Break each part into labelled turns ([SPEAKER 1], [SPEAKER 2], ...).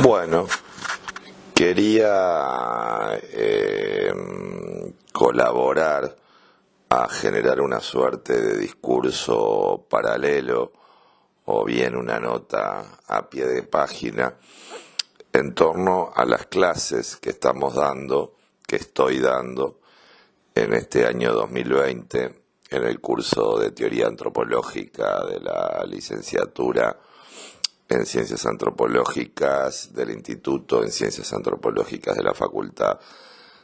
[SPEAKER 1] Bueno, quería colaborar a generar una suerte de discurso paralelo o bien una nota a pie de página en torno a las clases que estamos dando, que estoy dando en este año 2020 en el curso de Teoría Antropológica de la licenciatura en Ciencias Antropológicas del Instituto en Ciencias Antropológicas de la Facultad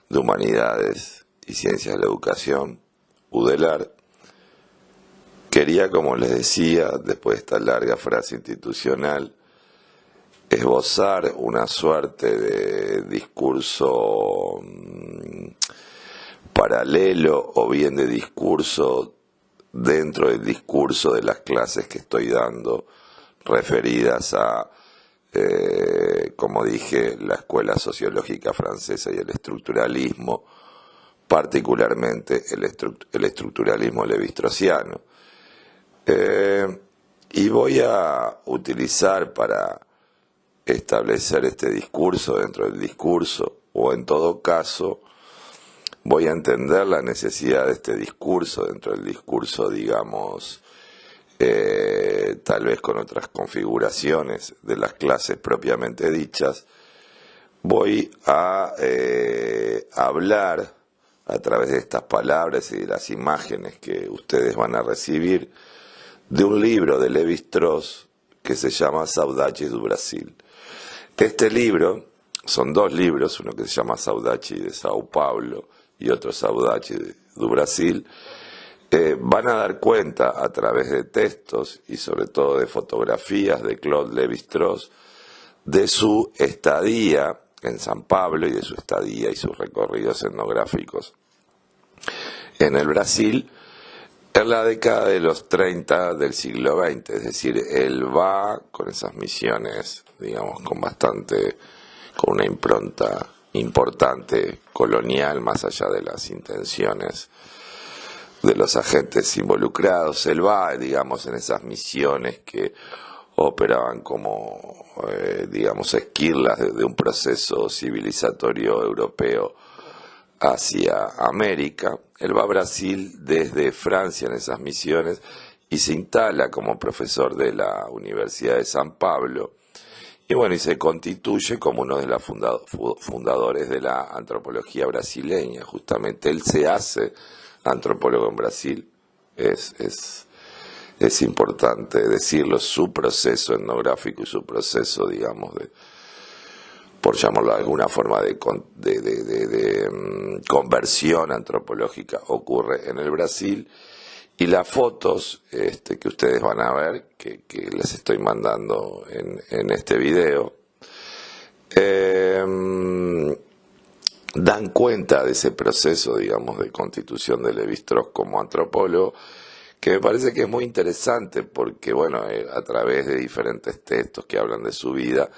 [SPEAKER 1] de Humanidades y Ciencias de la Educación, UDELAR. Quería, como les decía, después de esta larga frase institucional, esbozar una suerte de discurso paralelo o bien de discurso dentro del discurso de las clases que estoy dando referidas a, como dije, la escuela sociológica francesa y el estructuralismo, particularmente el estructuralismo levi-straussiano. Y voy a utilizar para establecer este discurso dentro del discurso, o en todo caso, voy a entender la necesidad de este discurso dentro del discurso, digamos, tal vez con otras configuraciones de las clases propiamente dichas. Voy a hablar a través de estas palabras y de las imágenes que ustedes van a recibir de un libro de Levi-Strauss que se llama Saudades do Brasil. Este libro, son dos libros, uno que se llama Saudades de Sao Paulo y otro Saudades do Brasil, van a dar cuenta a través de textos y sobre todo de fotografías de Claude Lévi-Strauss de su estadía en San Pablo y de su estadía y sus recorridos etnográficos en el Brasil en la década de los 30 del siglo XX, es decir, él va con esas misiones, digamos, con una impronta importante colonial, más allá de las intenciones de los agentes involucrados. Él va, digamos, en esas misiones que operaban como, digamos, esquirlas de un proceso civilizatorio europeo hacia América. Él va a Brasil desde Francia en esas misiones y se instala como profesor de la Universidad de San Pablo. Y bueno, y se constituye como uno de los fundadores de la antropología brasileña. Justamente él se hace antropólogo en Brasil. Es importante decirlo, su proceso etnográfico y su proceso, digamos, por llamarlo de alguna forma, de conversión antropológica ocurre en el Brasil. Y las fotos que ustedes van a ver, que les estoy mandando en este video, dan cuenta de ese proceso, digamos, de constitución de Lévi-Strauss como antropólogo, que me parece que es muy interesante porque, bueno, a través de diferentes textos que hablan de su vida,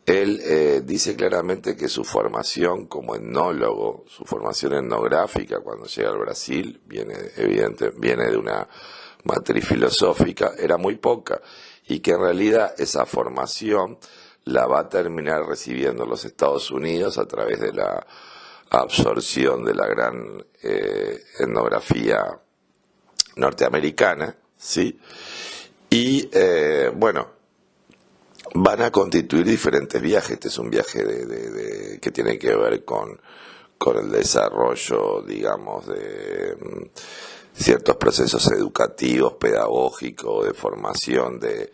[SPEAKER 1] él dice claramente que su formación como etnólogo, su formación etnográfica cuando llega al Brasil, viene de una matriz filosófica, era muy poca, y que en realidad esa formación la va a terminar recibiendo en los Estados Unidos a través de la absorción de la gran etnografía norteamericana, ¿sí? Y bueno, van a constituir diferentes viajes. Este es un viaje que tiene que ver con el desarrollo, digamos, de ciertos procesos educativos, pedagógicos, de formación de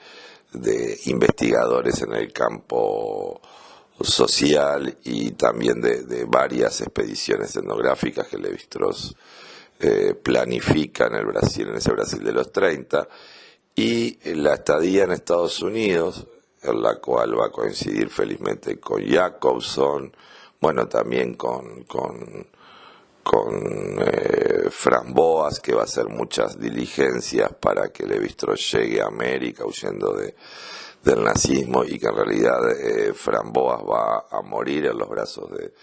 [SPEAKER 1] investigadores en el campo social y también de varias expediciones etnográficas que Lévi-Strauss planifica en el Brasil, en ese Brasil de los 30, y la estadía en Estados Unidos, en la cual va a coincidir felizmente con Jacobson, bueno, también con Franz Boas, que va a hacer muchas diligencias para que Lévi-Strauss llegue a América huyendo del nazismo, y que en realidad Franz Boas va a morir en los brazos de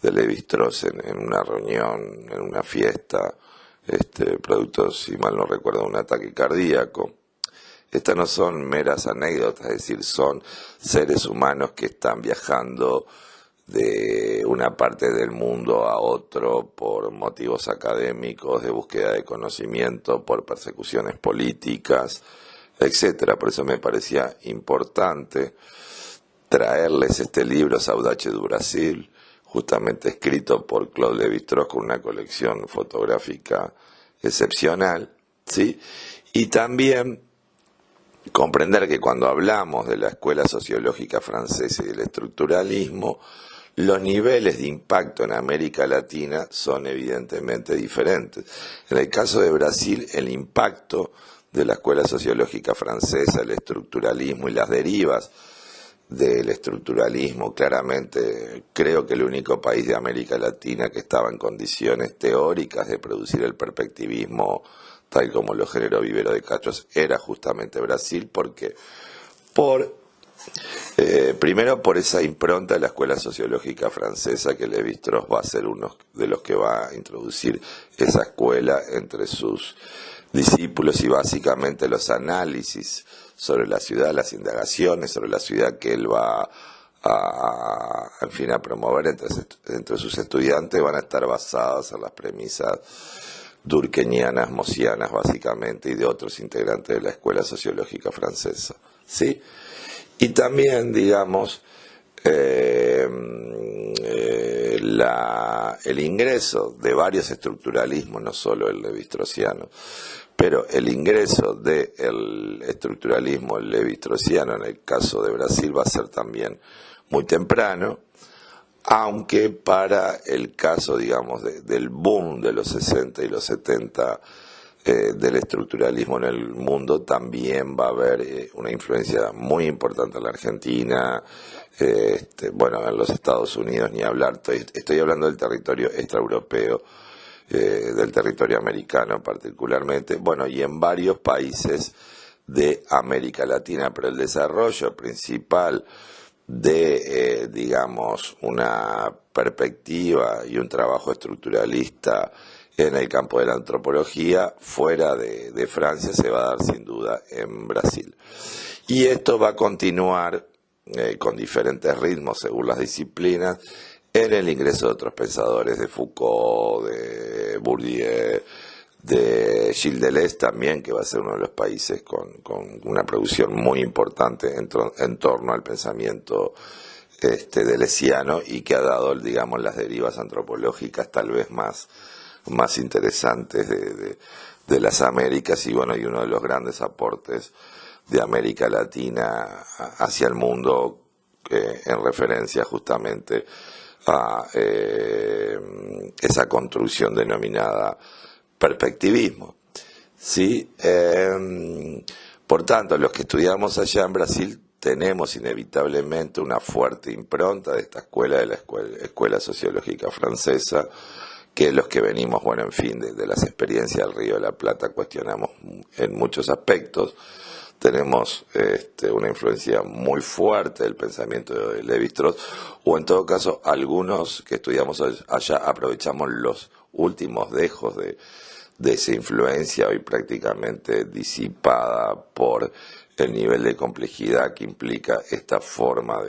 [SPEAKER 1] Lévi-Strauss en una reunión, en una fiesta, producto, si mal no recuerdo, de un ataque cardíaco. Estas no son meras anécdotas, es decir, son seres humanos que están viajando de una parte del mundo a otro por motivos académicos, de búsqueda de conocimiento, por persecuciones políticas, etcétera. Por eso me parecía importante traerles este libro, Saudade do Brasil, justamente escrito por Claude Lévi-Strauss, con una colección fotográfica excepcional, ¿sí? Y también comprender que cuando hablamos de la escuela sociológica francesa y del estructuralismo, los niveles de impacto en América Latina son evidentemente diferentes. En el caso de Brasil, el impacto de la escuela sociológica francesa, el estructuralismo y las derivas del estructuralismo, claramente creo que el único país de América Latina que estaba en condiciones teóricas de producir el perspectivismo tal como lo generó Vivero de Castro era justamente Brasil, porque primero por esa impronta de la escuela sociológica francesa, que Lévi-Strauss va a ser uno de los que va a introducir esa escuela entre sus discípulos, y básicamente los análisis sobre la ciudad, las indagaciones sobre la ciudad que él va al fin a promover entre sus estudiantes van a estar basadas en las premisas durkheimianas, mosianas básicamente, y de otros integrantes de la escuela sociológica francesa, ¿sí? Y también, digamos, el ingreso de varios estructuralismos, no solo el levi-straussiano, pero el ingreso del estructuralismo levi-straussiano en el caso de Brasil va a ser también muy temprano, aunque para el caso, digamos, del boom de los 60 y los 70 del estructuralismo en el mundo, también va a haber una influencia muy importante en la Argentina, bueno, en los Estados Unidos ni hablar. Estoy hablando del territorio extraeuropeo, del territorio americano particularmente, bueno, y en varios países de América Latina, pero el desarrollo principal de, digamos, una perspectiva y un trabajo estructuralista en el campo de la antropología fuera de Francia se va a dar sin duda en Brasil. Y esto va a continuar con diferentes ritmos según las disciplinas en el ingreso de otros pensadores, de Foucault, de Bourdieu, de Gilles Deleuze también, que va a ser uno de los países con una producción muy importante en torno al pensamiento deleuziano, y que ha dado, digamos, las derivas antropológicas tal vez más interesantes de las Américas, y bueno, y uno de los grandes aportes de América Latina hacia el mundo, en referencia justamente a esa construcción denominada perspectivismo, ¿sí? Por tanto, los que estudiamos allá en Brasil tenemos inevitablemente una fuerte impronta de esta escuela, de la escuela sociológica francesa, que los que venimos, bueno, en fin, de las experiencias del Río de la Plata cuestionamos en muchos aspectos. Tenemos una influencia muy fuerte del pensamiento de Lévi-Strauss, o en todo caso, algunos que estudiamos allá aprovechamos los últimos dejos de esa influencia, hoy prácticamente disipada por el nivel de complejidad que implica esta forma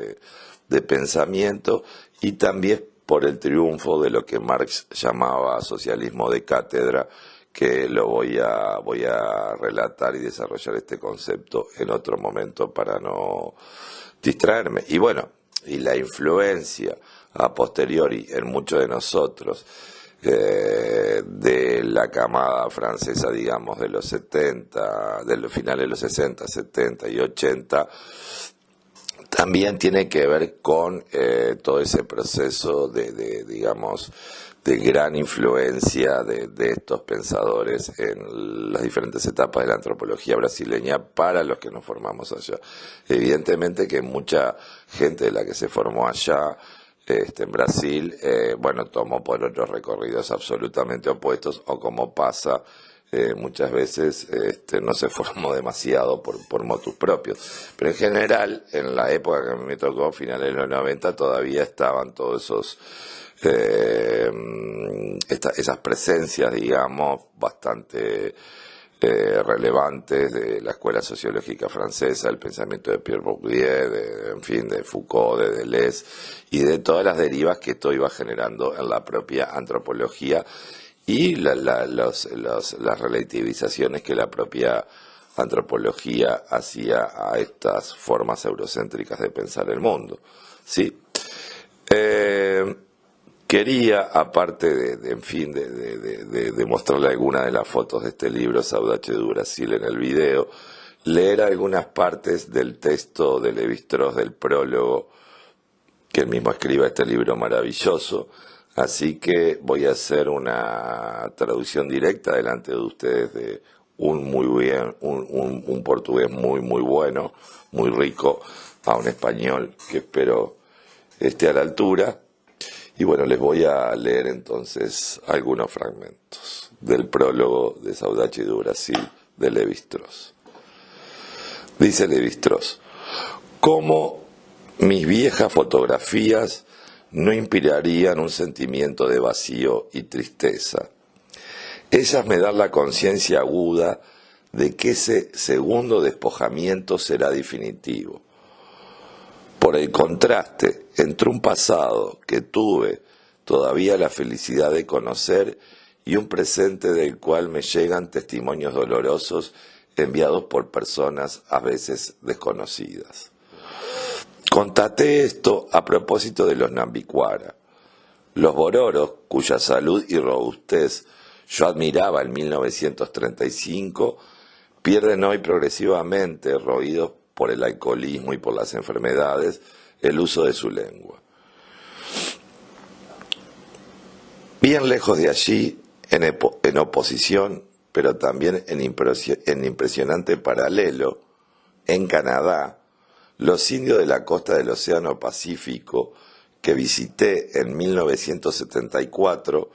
[SPEAKER 1] de pensamiento, y también por el triunfo de lo que Marx llamaba socialismo de cátedra, que lo voy a relatar y desarrollar este concepto en otro momento para no distraerme. Y bueno, y la influencia a posteriori en muchos de nosotros de la camada francesa, digamos, de los 70, de los finales de los 60, 70 y 80, también tiene que ver con todo ese proceso digamos, de gran influencia de estos pensadores en las diferentes etapas de la antropología brasileña para los que nos formamos allá. Evidentemente que mucha gente de la que se formó allá en Brasil, bueno, tomó por otros recorridos absolutamente opuestos, o como pasa muchas veces, no se formó demasiado por motus propios. Pero en general, en la época que a mí me tocó, finales de los 90, todavía estaban todos esos esas presencias, digamos, bastante relevantes de la escuela sociológica francesa, el pensamiento de Pierre Bourdieu, de Foucault, de Deleuze y de todas las derivas que esto iba generando en la propia antropología y las relativizaciones que la propia antropología hacía a estas formas eurocéntricas de pensar el mundo. ¿Sí? Quería, aparte de mostrarle algunas de las fotos de este libro, Saudade do Brasil, en el video, leer algunas partes del texto de Lévi-Strauss, del prólogo, que él mismo escribe este libro maravilloso. Así que voy a hacer una traducción directa delante de ustedes de un portugués muy bueno, muy rico, a un español que espero esté a la altura. Y bueno, les voy a leer entonces algunos fragmentos del prólogo de Saudade do Brasil de Lévi-Strauss. Dice Lévi-Strauss: ¿cómo mis viejas fotografías no inspirarían un sentimiento de vacío y tristeza? Ellas me dan la conciencia aguda de que ese segundo despojamiento será definitivo. Por el contraste entre un pasado que tuve todavía la felicidad de conocer y un presente del cual me llegan testimonios dolorosos enviados por personas a veces desconocidas. Contaté esto a propósito de los Nambiquara. Los bororos, cuya salud y robustez yo admiraba en 1935, pierden hoy progresivamente, roídos por el alcoholismo y por las enfermedades, el uso de su lengua. Bien lejos de allí, en oposición, pero también en impresionante paralelo, en Canadá, los indios de la costa del Océano Pacífico, que visité en 1974,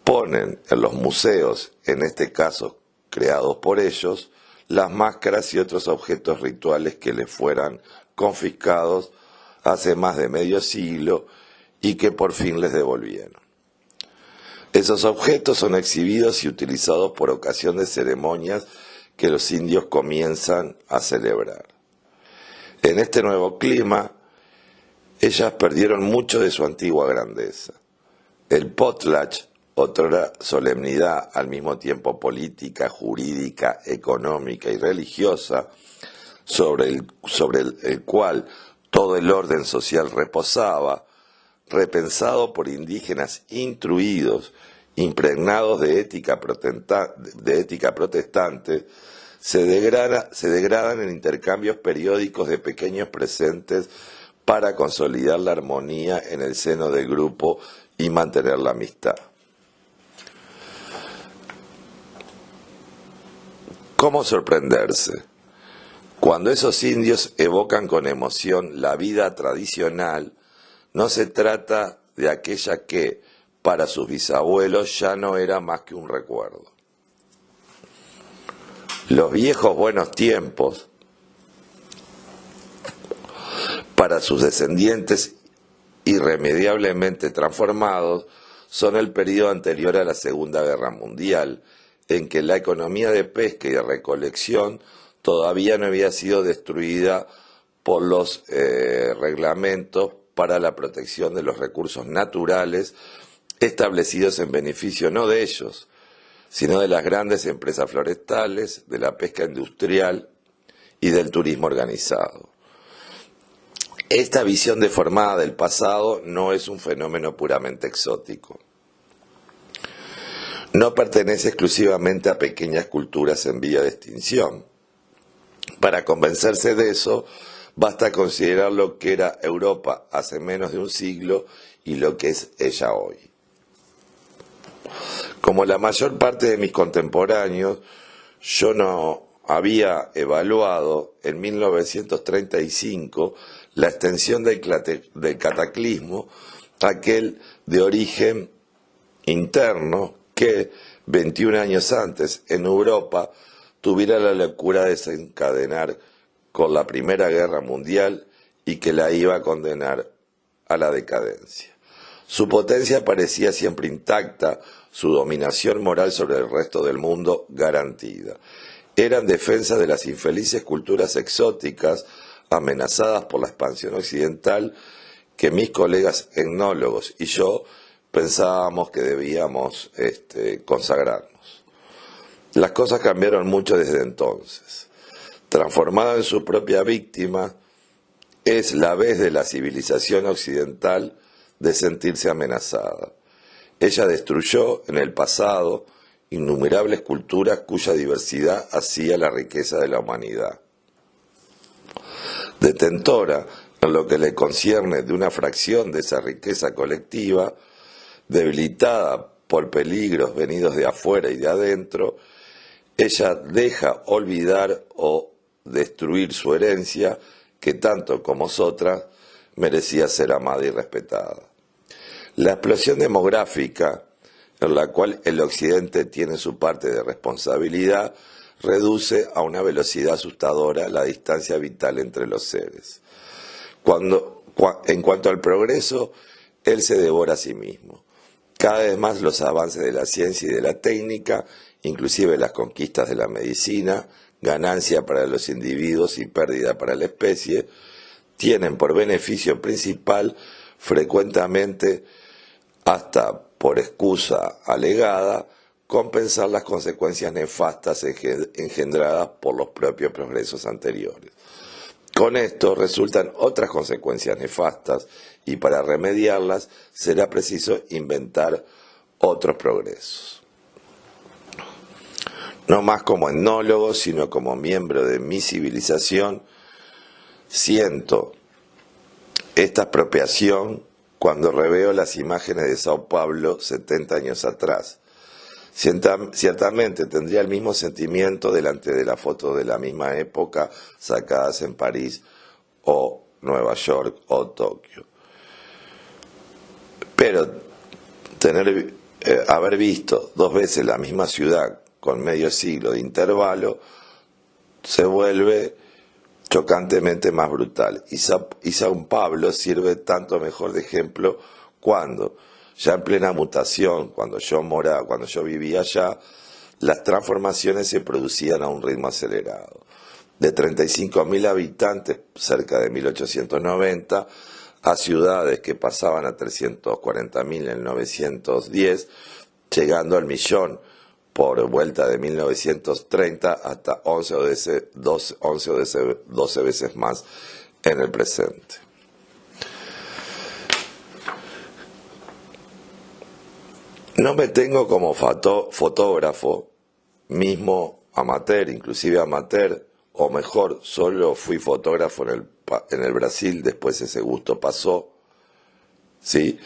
[SPEAKER 1] ponen en los museos, en este caso creados por ellos, las máscaras y otros objetos rituales que les fueran confiscados hace más de medio siglo y que por fin les devolvieron. Esos objetos son exhibidos y utilizados por ocasión de ceremonias que los indios comienzan a celebrar. En este nuevo clima, ellas perdieron mucho de su antigua grandeza. El potlatch, otrora solemnidad al mismo tiempo política, jurídica, económica y religiosa, sobre el cual todo el orden social reposaba, repensado por indígenas instruidos, impregnados de ética protestante, se degradan en intercambios periódicos de pequeños presentes para consolidar la armonía en el seno del grupo y mantener la amistad. ¿Cómo sorprenderse? Cuando esos indios evocan con emoción la vida tradicional, no se trata de aquella que, para sus bisabuelos, ya no era más que un recuerdo. Los viejos buenos tiempos, para sus descendientes irremediablemente transformados, son el periodo anterior a la Segunda Guerra Mundial, en que la economía de pesca y de recolección todavía no había sido destruida por los reglamentos para la protección de los recursos naturales establecidos en beneficio no de ellos, sino de las grandes empresas forestales, de la pesca industrial y del turismo organizado. Esta visión deformada del pasado no es un fenómeno puramente exótico. No pertenece exclusivamente a pequeñas culturas en vía de extinción. Para convencerse de eso, basta considerar lo que era Europa hace menos de un siglo y lo que es ella hoy. Como la mayor parte de mis contemporáneos, yo no había evaluado en 1935 la extensión del cataclismo, aquel de origen interno que 21 años antes en Europa tuviera la locura de desencadenar con la Primera Guerra Mundial y que la iba a condenar a la decadencia. Su potencia parecía siempre intacta, su dominación moral sobre el resto del mundo garantida. Eran defensa de las infelices culturas exóticas amenazadas por la expansión occidental que mis colegas etnólogos y yo pensábamos que debíamos consagrarnos. Las cosas cambiaron mucho desde entonces. Transformada en su propia víctima, es la vez de la civilización occidental de sentirse amenazada. Ella destruyó en el pasado innumerables culturas cuya diversidad hacía la riqueza de la humanidad. Detentora, en lo que le concierne, de una fracción de esa riqueza colectiva, debilitada por peligros venidos de afuera y de adentro, ella deja olvidar o destruir su herencia, que tanto como otras merecía ser amada y respetada. La explosión demográfica, en la cual el Occidente tiene su parte de responsabilidad, reduce a una velocidad asustadora la distancia vital entre los seres. En cuanto al progreso, él se devora a sí mismo. Cada vez más los avances de la ciencia y de la técnica, inclusive las conquistas de la medicina, ganancia para los individuos y pérdida para la especie, tienen por beneficio principal frecuentemente, hasta por excusa alegada, compensar las consecuencias nefastas engendradas por los propios progresos anteriores. Con esto resultan otras consecuencias nefastas y para remediarlas será preciso inventar otros progresos. No más como etnólogo, sino como miembro de mi civilización, siento esta expropiación cuando reveo las imágenes de Sao Paulo 70 años atrás. Ciertamente tendría el mismo sentimiento delante de la foto de la misma época sacadas en París o Nueva York o Tokio. Pero haber visto 2 veces la misma ciudad con medio siglo de intervalo se vuelve chocantemente más brutal. Y Sao Paulo sirve tanto mejor de ejemplo cuando, ya en plena mutación, cuando yo vivía allá, las transformaciones se producían a un ritmo acelerado. De 35.000 habitantes, cerca de 1890, a ciudades que pasaban a 340.000 en 1910, llegando al millón por vuelta de 1930 hasta 11 o 12 veces más en el presente. No me tengo como fotógrafo, mismo amateur, inclusive amateur, o mejor, solo fui fotógrafo en el Brasil, después ese gusto pasó, ¿sí?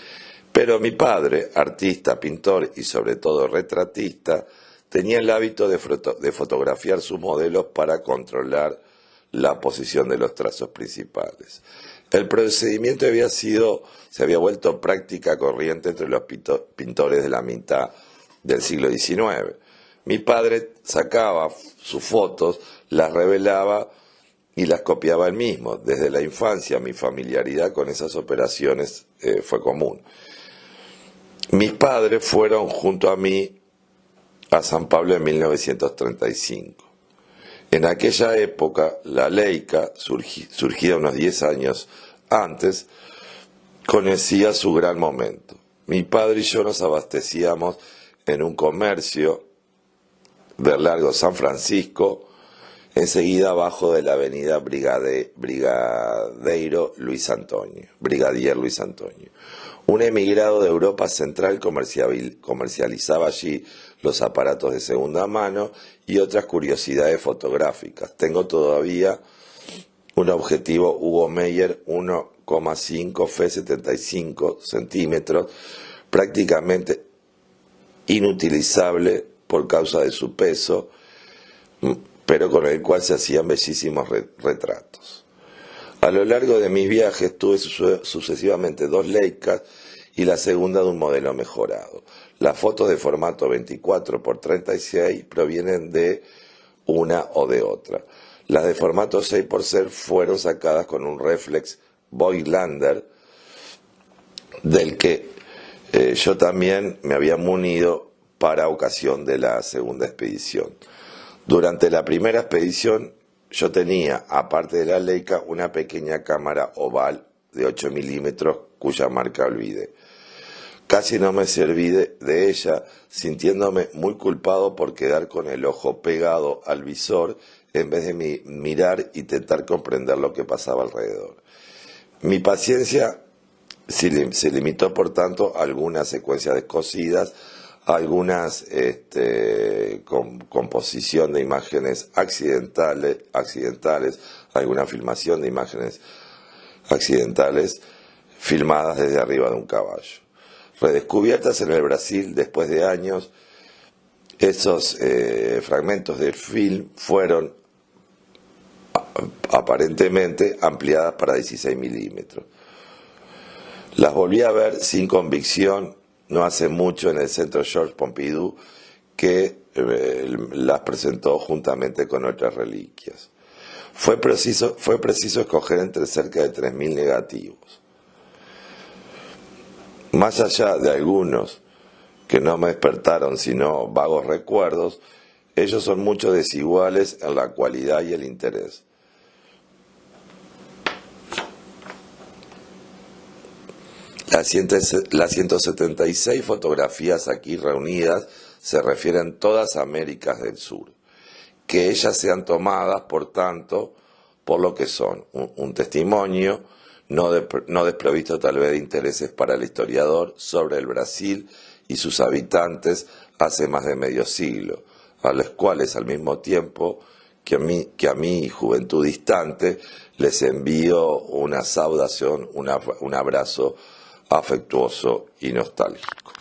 [SPEAKER 1] Pero mi padre, artista, pintor y sobre todo retratista, tenía el hábito de fotografiar sus modelos para controlar la posición de los trazos principales. El procedimiento se había vuelto práctica corriente entre los pintores de la mitad del siglo XIX. Mi padre sacaba sus fotos, las revelaba y las copiaba él mismo. Desde la infancia mi familiaridad con esas operaciones fue común. Mis padres fueron junto a mí a San Pablo en 1935. En aquella época, la Leica, surgida unos 10 años antes, conocía su gran momento. Mi padre y yo nos abastecíamos en un comercio del Largo San Francisco, enseguida abajo de la avenida Brigadier Luis Antonio. Un emigrado de Europa Central comercializaba allí los aparatos de segunda mano y otras curiosidades fotográficas. Tengo todavía un objetivo Hugo Meyer 1,5 f 75 centímetros, prácticamente inutilizable por causa de su peso, pero con el cual se hacían bellísimos retratos. A lo largo de mis viajes tuve sucesivamente 2 Leicas y la segunda de un modelo mejorado. Las fotos de formato 24 x 36 provienen de una o de otra. Las de formato 6 x 6 fueron sacadas con un reflex Voigtlander, del que yo también me había munido para ocasión de la segunda expedición. Durante la primera expedición yo tenía, aparte de la Leica, una pequeña cámara oval de 8 milímetros cuya marca olvidé. Casi no me serví de ella, sintiéndome muy culpado por quedar con el ojo pegado al visor en vez de mirar y intentar comprender lo que pasaba alrededor. Mi paciencia se limitó, por tanto, a algunas secuencias descosidas, a algunas composición de imágenes accidentales, alguna filmación de imágenes accidentales filmadas desde arriba de un caballo. Redescubiertas en el Brasil después de años, esos fragmentos del film fueron aparentemente ampliadas para 16 milímetros. Las volví a ver sin convicción no hace mucho en el Centro Georges Pompidou, que las presentó juntamente con otras reliquias. Fue preciso escoger entre cerca de 3.000 negativos. Más allá de algunos que no me despertaron sino vagos recuerdos, ellos son mucho desiguales en la cualidad y el interés. Las 176 fotografías aquí reunidas se refieren todas a Américas del Sur. Que ellas sean tomadas, por tanto, por lo que son, un testimonio no desprovisto tal vez de intereses para el historiador sobre el Brasil y sus habitantes hace más de medio siglo, a los cuales al mismo tiempo que a mi juventud distante les envío una saudación, un abrazo afectuoso y nostálgico.